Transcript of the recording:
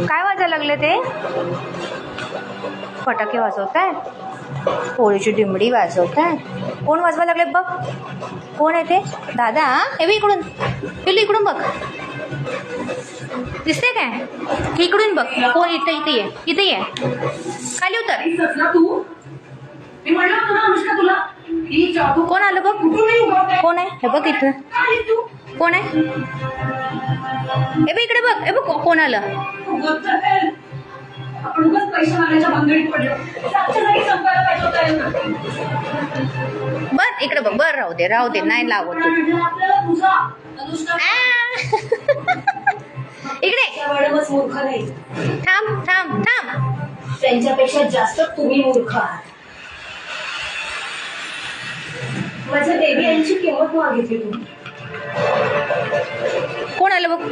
काय वाजायला लागले ते? फटाके वाजवताय, होळीची दिमडी वाजवताय. कोण वाजवायला लागले बघ? कोण आहे ते? दादा? हे बघ इकडून, पिल्लू इकडून बघ, दिसते काय? इकडून बघ, कोण? इथे इथे ये, इथे ये, खाली उतर. कोण आलं बघ? कोण आहे हे बघ इथं? कोण आहे? हे बघ इकडे बघ, हे बघ कोण आलं? बर इकडे बघ, बर राहू दे राहू दे, नाही लावत इकडे. थांब थांब थांब, त्यांच्यापेक्षा जास्त तुम्ही मूर्ख आहात. माझ्या देवी यांची किंमत मागितली तुम्ही. कोण आलं बघ?